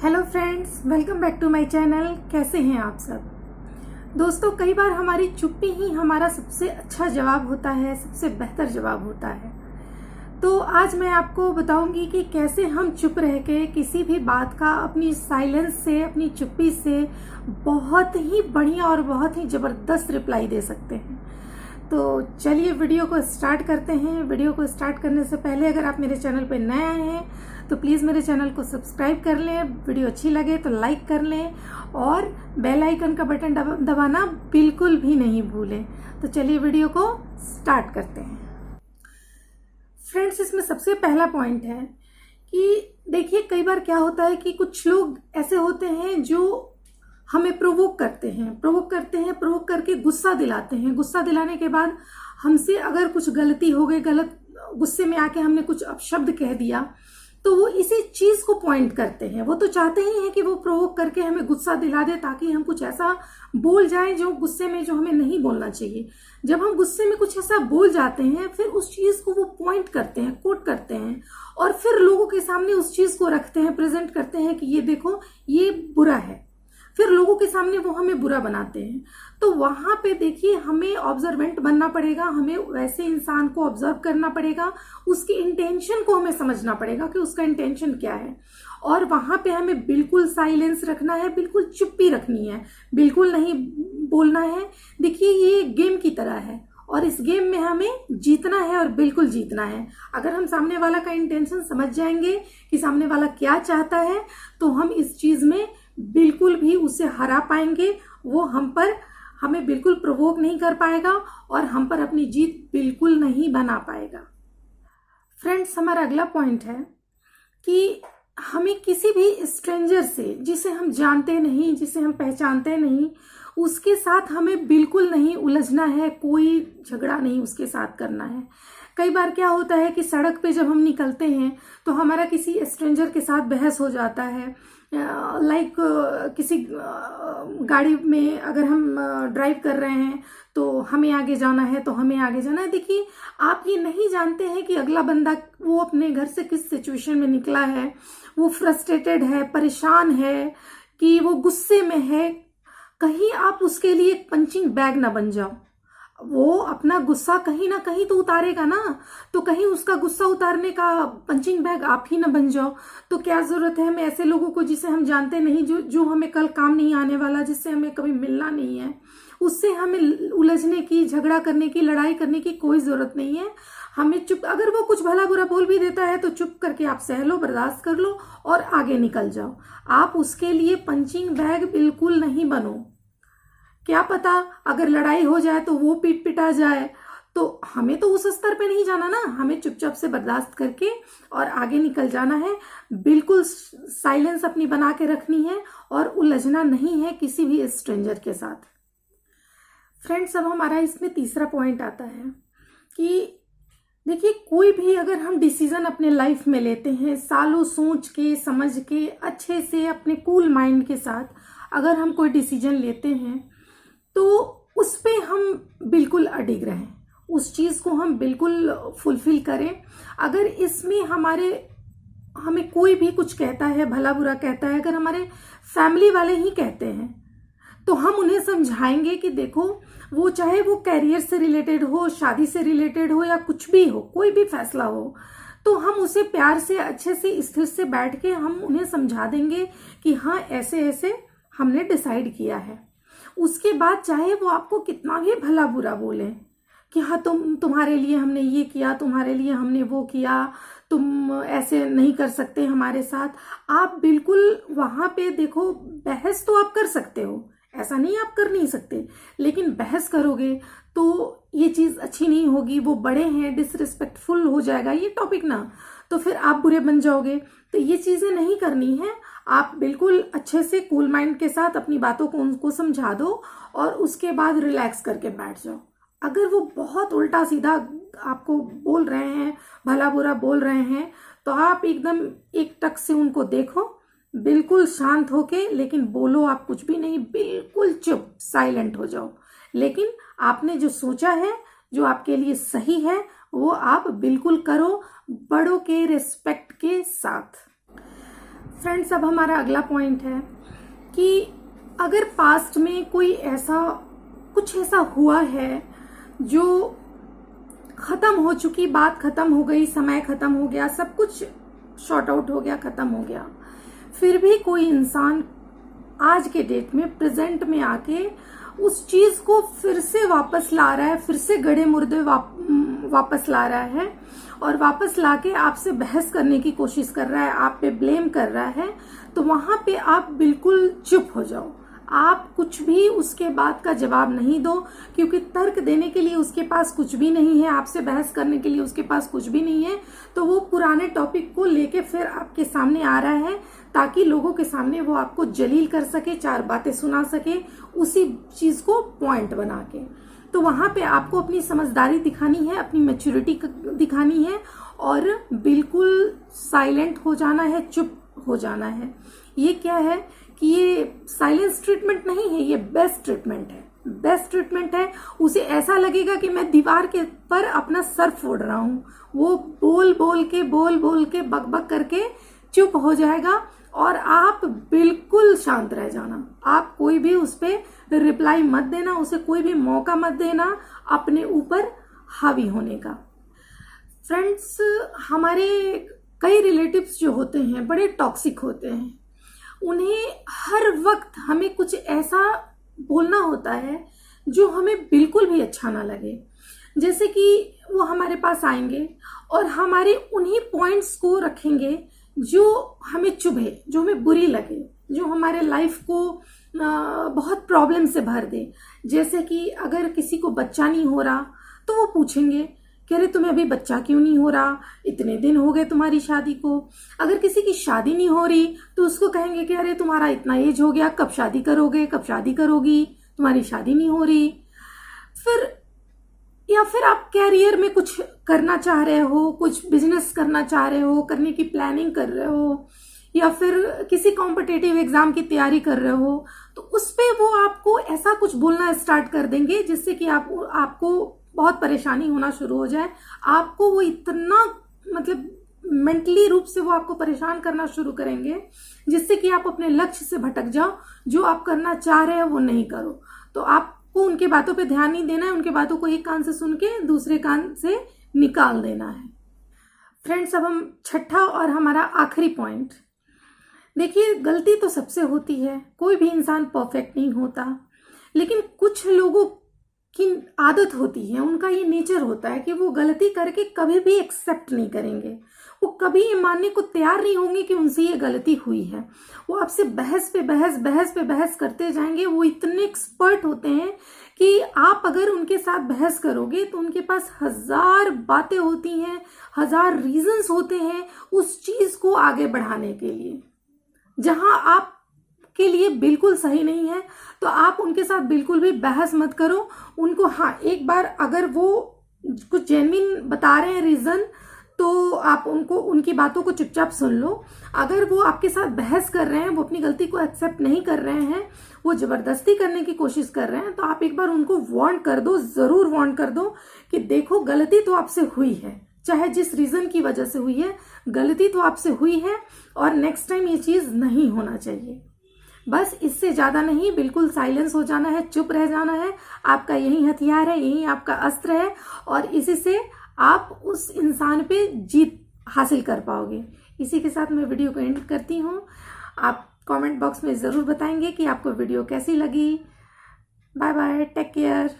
Hello friends, welcome back to my channel. कैसे हैं आप सब दोस्तों? कई बार हमारी चुप्पी ही हमारा सबसे अच्छा जवाब होता है, सबसे बेहतर जवाब होता है। तो आज मैं आपको बताऊंगी कि कैसे हम चुप रह के किसी भी बात का अपनी साइलेंस से, अपनी चुप्पी से बहुत ही बढ़िया और बहुत ही ज़बरदस्त रिप्लाई दे सकते हैं। तो चलिए वीडियो को स्टार्ट करते हैं। वीडियो को स्टार्ट करने से पहले अगर आप मेरे चैनल पर नए आए हैं तो प्लीज़ मेरे चैनल को सब्सक्राइब कर लें, वीडियो अच्छी लगे तो लाइक कर लें और बेल आइकन का बटन दबाना बिल्कुल भी नहीं भूलें। तो चलिए वीडियो को स्टार्ट करते हैं। फ्रेंड्स, इसमें सबसे पहला पॉइंट है कि देखिए, कई बार क्या होता है कि कुछ लोग ऐसे होते हैं जो हमें प्रोवोक करते हैं, प्रोवोक करके गुस्सा दिलाते हैं। गुस्सा दिलाने के बाद हमसे अगर कुछ गलती हो गई, गलत गुस्से में आके हमने कुछ अपशब्द कह दिया, तो वो इसी चीज को पॉइंट करते हैं। वो तो चाहते ही हैं कि वो प्रोवोक करके हमें गुस्सा दिला दे ताकि हम कुछ ऐसा बोल जाएं जो गुस्से में जो हमें नहीं बोलना चाहिए। जब हम गुस्से में कुछ ऐसा बोल जाते हैं, फिर उस चीज को वो पॉइंट करते हैं, कोट करते हैं और फिर लोगों के सामने उस चीज को रखते हैं, प्रेजेंट करते हैं कि ये देखो, ये बुरा है। फिर लोगों के सामने वो हमें बुरा बनाते हैं। तो वहां पे देखिए, हमें ऑब्जर्वेंट बनना पड़ेगा, हमें वैसे इंसान को ऑब्जर्व करना पड़ेगा, उसकी इंटेंशन को हमें समझना पड़ेगा कि उसका इंटेंशन क्या है। और वहां पे हमें बिल्कुल साइलेंस रखना है, बिल्कुल चुप्पी रखनी है, बिल्कुल नहीं बोलना है। देखिए, ये गेम की तरह है और इस गेम में हमें जीतना है और बिल्कुल जीतना है। अगर हम सामने वाला का इंटेंशन समझ जाएंगे कि सामने वाला क्या चाहता है, तो हम इस चीज में बिल्कुल भी उसे हरा पाएंगे। वो हमें बिल्कुल प्रोवोक नहीं कर पाएगा और हम पर अपनी जीत बिल्कुल नहीं बना पाएगा। फ्रेंड्स, हमारा अगला पॉइंट है कि हमें किसी भी स्ट्रेंजर से, जिसे हम जानते नहीं, जिसे हम पहचानते नहीं, उसके साथ हमें बिल्कुल नहीं उलझना है, कोई झगड़ा नहीं उसके साथ करना है। कई बार क्या होता है कि सड़क पे जब हम निकलते हैं तो हमारा किसी स्ट्रेंजर के साथ बहस हो जाता है। लाइक किसी गाड़ी में अगर हम ड्राइव कर रहे हैं तो हमें आगे जाना है तो हमें आगे जाना है। देखिए, आप ये नहीं जानते हैं कि अगला बंदा वो अपने घर से किस सिचुएशन में निकला है, वो फ्रस्ट्रेटेड है, परेशान है, कि वो गुस्से में है। कहीं आप उसके लिए एक पंचिंग बैग ना बन जाओ। वो अपना गुस्सा कहीं ना कहीं तो उतारेगा ना, तो कहीं उसका गुस्सा उतारने का पंचिंग बैग आप ही ना बन जाओ। तो क्या जरूरत है हमें ऐसे लोगों को जिसे हम जानते नहीं, जो हमें कल काम नहीं आने वाला, जिससे हमें कभी मिलना नहीं है, उससे हमें उलझने की, झगड़ा करने की, लड़ाई करने की कोई जरूरत नहीं है। हमें चुप, अगर वो कुछ भला बुरा बोल भी देता है तो चुप करके आप सह लो, बर्दाश्त कर लो और आगे निकल जाओ। आप उसके लिए पंचिंग बैग बिल्कुल नहीं बनो। क्या पता अगर लड़ाई हो जाए तो वो पीट पिटा जाए, तो हमें तो उस स्तर पे नहीं जाना ना। हमें चुपचाप से बर्दाश्त करके और आगे निकल जाना है। बिल्कुल साइलेंस अपनी बना के रखनी है और उलझना नहीं है किसी भी स्ट्रेंजर के साथ। फ्रेंड्स, अब हमारा इसमें तीसरा पॉइंट आता है कि देखिए, कोई भी अगर हम डिसीजन अपने लाइफ में लेते हैं, सालों सोच के, समझ के, अच्छे से, अपने कूल माइंड के साथ अगर हम कोई डिसीजन लेते हैं तो उस पे हम बिल्कुल अडिग रहें, उस चीज को हम बिल्कुल फुलफिल करें। अगर इसमें हमें कोई भी कुछ कहता है, भला बुरा कहता है, अगर हमारे फैमिली वाले ही कहते हैं, तो हम उन्हें समझाएंगे कि देखो, वो चाहे वो कैरियर से रिलेटेड हो, शादी से रिलेटेड हो या कुछ भी हो, कोई भी फैसला हो, तो हम उसे प्यार से, अच्छे से, स्थिर से बैठ के हम उन्हें समझा देंगे कि हाँ, ऐसे ऐसे हमने डिसाइड किया है। उसके बाद चाहे वो आपको कितना भी भला बुरा बोले कि हाँ, तुम्हारे लिए हमने ये किया, तुम्हारे लिए हमने वो किया, तुम ऐसे नहीं कर सकते हमारे साथ, आप बिल्कुल वहां पे देखो, बहस तो आप कर सकते हो, ऐसा नहीं आप कर नहीं सकते, लेकिन बहस करोगे तो ये चीज अच्छी नहीं होगी। वो बड़े हैं, डिसरिस्पेक्टफुल हो जाएगा ये टॉपिक ना, तो फिर आप बुरे बन जाओगे। तो ये चीजें नहीं करनी है। आप बिल्कुल अच्छे से कूल माइंड के साथ अपनी बातों को उनको समझा दो और उसके बाद रिलैक्स करके बैठ जाओ। अगर वो बहुत उल्टा सीधा आपको बोल रहे हैं, भला बुरा बोल रहे हैं, तो आप एकदम एक टक से उनको देखो, बिल्कुल शांत होके, लेकिन बोलो आप कुछ भी नहीं, बिल्कुल चुप, साइलेंट हो जाओ। लेकिन आपने जो सोचा है, जो आपके लिए सही है, वो आप बिल्कुल करो, बड़ों के रिस्पेक्ट के साथ। फ्रेंड्स, अब हमारा अगला पॉइंट है कि अगर पास्ट में कोई कुछ ऐसा हुआ है जो खत्म हो चुकी, बात खत्म हो गई, समय खत्म हो गया, सब कुछ शॉर्ट आउट हो गया, खत्म हो गया, फिर भी कोई इंसान आज के डेट में, प्रेजेंट में आके उस चीज को फिर से वापस ला रहा है, फिर से गड़े मुर्दे वापस ला रहा है और वापस लाके आपसे बहस करने की कोशिश कर रहा है, आप पे ब्लेम कर रहा है, तो वहां पे आप बिल्कुल चुप हो जाओ। आप कुछ भी उसके बाद का जवाब नहीं दो, क्योंकि तर्क देने के लिए उसके पास कुछ भी नहीं है, आपसे बहस करने के लिए उसके पास कुछ भी नहीं है। तो वो पुराने टॉपिक को लेके फिर आपके सामने आ रहा है ताकि लोगों के सामने वो आपको जलील कर सके, चार बातें सुना सके, उसी चीज को पॉइंट बना के। तो वहां पे आपको अपनी समझदारी दिखानी है, अपनी मैच्योरिटी दिखानी है और बिल्कुल साइलेंट हो जाना है, चुप हो जाना है। ये क्या है कि ये साइलेंस ट्रीटमेंट नहीं है, ये बेस्ट ट्रीटमेंट है, बेस्ट ट्रीटमेंट है। उसे ऐसा लगेगा कि मैं दीवार के पर अपना सर फोड़ रहा हूं। वो बोल बोल के बक बक करके चुप हो जाएगा और आप बिल्कुल शांत रह जाना। आप कोई भी उस पर रिप्लाई मत देना, उसे कोई भी मौका मत देना अपने ऊपर हावी होने का। फ्रेंड्स, हमारे कई रिलेटिव्स जो होते हैं बड़े टॉक्सिक होते हैं। उन्हें हर वक्त हमें कुछ ऐसा बोलना होता है जो हमें बिल्कुल भी अच्छा ना लगे। जैसे कि वो हमारे पास आएंगे और हमारे उन्हीं पॉइंट्स को रखेंगे जो हमें चुभे, जो हमें बुरी लगे, जो हमारे लाइफ को बहुत प्रॉब्लम से भर दे। जैसे कि अगर किसी को बच्चा नहीं हो रहा तो वो पूछेंगे कि अरे तुम्हें अभी बच्चा क्यों नहीं हो रहा, इतने दिन हो गए तुम्हारी शादी को। अगर किसी की शादी नहीं हो रही तो उसको कहेंगे कि अरे तुम्हारा इतना एज हो गया, कब शादी करोगे, कब शादी करोगी, तुम्हारी शादी नहीं हो रही। या फिर आप कैरियर में कुछ करना चाह रहे हो, कुछ बिजनेस करना चाह रहे हो, करने की प्लानिंग कर रहे हो, या फिर किसी कॉम्पिटिटिव एग्जाम की तैयारी कर रहे हो, तो उस पे वो आपको ऐसा कुछ बोलना स्टार्ट कर देंगे जिससे कि आपको बहुत परेशानी होना शुरू हो जाए। आपको वो इतना मेंटली रूप से वो आपको परेशान करना शुरू करेंगे जिससे कि आप अपने लक्ष्य से भटक जाओ। जो आप करना चाह रहे हो वो नहीं करो। तो आपको उनके बातों पे ध्यान नहीं देना है, उनके बातों को एक कान से सुन के दूसरे कान से निकाल देना है। फ्रेंड्स, अब हम छठा और हमारा आखिरी पॉइंट। देखिए, गलती तो सबसे होती है, कोई भी इंसान परफेक्ट नहीं होता, लेकिन कुछ लोगों की आदत होती है, उनका ये नेचर होता है कि वो गलती करके कभी भी एक्सेप्ट नहीं करेंगे। वो कभी ये मानने को तैयार नहीं होंगे कि उनसे ये गलती हुई है। वो आपसे बहस पे बहस करते जाएंगे। वो इतने एक्सपर्ट होते हैं कि आप अगर उनके साथ बहस करोगे तो उनके पास 1000 बातें होती हैं, 1000 रीजंस होते हैं उस चीज को आगे बढ़ाने के लिए। जहां आप के लिए बिल्कुल सही नहीं है तो आप उनके साथ बिल्कुल भी बहस मत करो। उनको एक बार अगर वो कुछ जेन्युइन बता रहे हैं रीजन, तो आप उनकी बातों को चुपचाप सुन लो। अगर वो आपके साथ बहस कर रहे हैं, वो अपनी गलती को एक्सेप्ट नहीं कर रहे हैं, वो जबरदस्ती करने की कोशिश कर रहे हैं, तो आप एक बार उनको वार्न कर दो, जरूर वार्न कर दो कि देखो गलती तो आपसे हुई है, चाहे जिस रीजन की वजह से हुई है, गलती तो आपसे हुई है और नेक्स्ट टाइम ये चीज नहीं होना चाहिए। बस इससे ज्यादा नहीं, बिल्कुल साइलेंस हो जाना है, चुप रह जाना है। आपका यही हथियार है, यही आपका अस्त्र है और इसी से आप उस इंसान पे जीत हासिल कर पाओगे। इसी के साथ मैं वीडियो को एंड करती हूँ। आप कमेंट बॉक्स में जरूर बताएंगे कि आपको वीडियो कैसी लगी। Bye bye, take care.